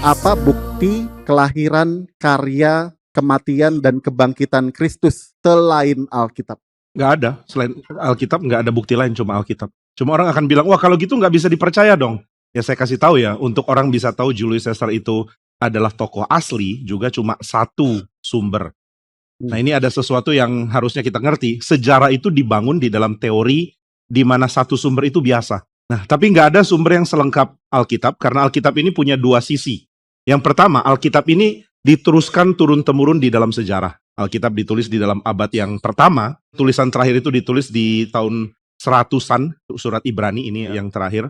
Apa bukti kelahiran, karya, kematian, dan kebangkitan Kristus selain Alkitab? Nggak ada, selain Alkitab nggak ada bukti lain, cuma Alkitab. Cuma orang akan bilang, wah kalau gitu nggak bisa dipercaya dong. Ya saya kasih tahu ya, untuk orang bisa tahu Julius Caesar itu adalah tokoh asli, juga cuma satu sumber. Nah ini ada sesuatu yang harusnya kita ngerti. Sejarah itu dibangun di dalam teori di mana satu sumber itu biasa. Nah tapi nggak ada sumber yang selengkap Alkitab, karena Alkitab ini punya dua sisi. Yang pertama, Alkitab ini diteruskan turun-temurun di dalam sejarah. Alkitab ditulis di dalam abad yang pertama, tulisan terakhir itu ditulis di tahun 100-an, surat Ibrani ini yang terakhir.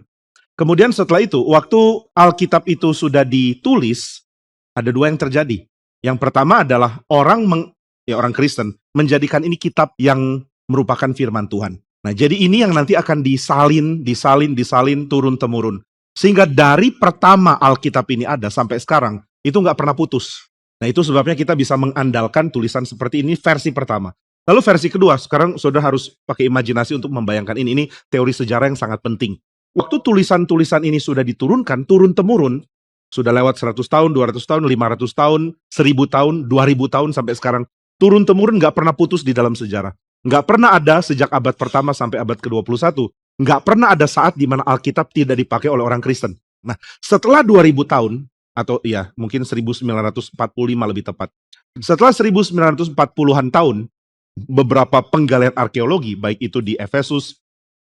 Kemudian setelah itu, waktu Alkitab itu sudah ditulis, ada dua yang terjadi. Yang pertama adalah orang Kristen menjadikan ini kitab yang merupakan firman Tuhan. Nah, jadi ini yang nanti akan disalin turun-temurun. Sehingga dari pertama Alkitab ini ada sampai sekarang, itu nggak pernah putus. Nah, itu sebabnya kita bisa mengandalkan tulisan seperti ini versi pertama. Lalu versi kedua, sekarang saudara harus pakai imajinasi untuk membayangkan ini. Ini teori sejarah yang sangat penting. Waktu tulisan-tulisan ini sudah diturunkan, turun-temurun, sudah lewat 100 tahun, 200 tahun, 500 tahun, 1000 tahun, 2000 tahun sampai sekarang. Turun-temurun nggak pernah putus di dalam sejarah. Nggak pernah ada sejak abad pertama sampai abad ke-21. Nggak pernah ada saat di mana Alkitab tidak dipakai oleh orang Kristen. Nah, setelah 2000 tahun, atau ya mungkin 1945 lebih tepat. Setelah 1940-an tahun, beberapa penggalian arkeologi, baik itu di Efesus,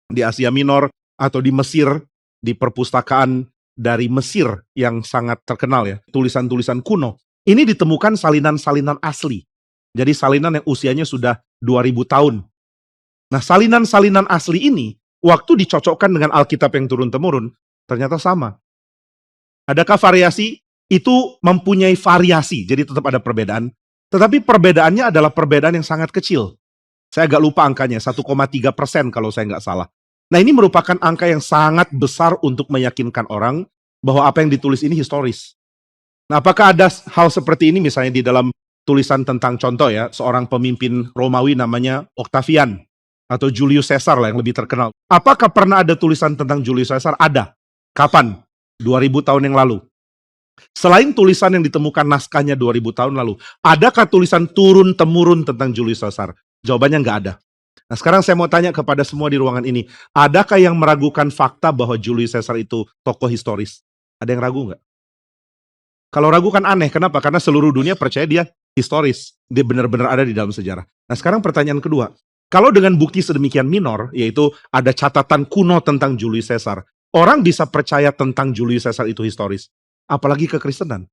di Asia Minor, atau di Mesir, di perpustakaan dari Mesir yang sangat terkenal ya, tulisan-tulisan kuno, ini ditemukan salinan-salinan asli. Jadi salinan yang usianya sudah 2000 tahun. Nah, salinan-salinan asli ini, waktu dicocokkan dengan Alkitab yang turun-temurun, ternyata sama. Adakah variasi? Itu mempunyai variasi, jadi tetap ada perbedaan. Tetapi perbedaannya adalah perbedaan yang sangat kecil. Saya agak lupa angkanya, 1,3% kalau saya nggak salah. Nah ini merupakan angka yang sangat besar untuk meyakinkan orang bahwa apa yang ditulis ini historis. Nah apakah ada hal seperti ini misalnya di dalam tulisan tentang contoh ya, seorang pemimpin Romawi namanya Octavian atau Julius Caesar lah yang lebih terkenal. Apakah pernah ada tulisan tentang Julius Caesar? Ada. Kapan? 2000 tahun yang lalu. Selain tulisan yang ditemukan naskahnya 2000 tahun lalu, adakah tulisan turun-temurun tentang Julius Caesar? Jawabannya nggak ada. Nah sekarang saya mau tanya kepada semua di ruangan ini, adakah yang meragukan fakta bahwa Julius Caesar itu tokoh historis? Ada yang ragu nggak? Kalau ragu kan aneh, kenapa? Karena seluruh dunia percaya dia historis, dia benar-benar ada di dalam sejarah. Nah sekarang pertanyaan kedua, kalau dengan bukti sedemikian minor, yaitu ada catatan kuno tentang Julius Caesar, orang bisa percaya tentang Julius Caesar itu historis, apalagi kekristenan.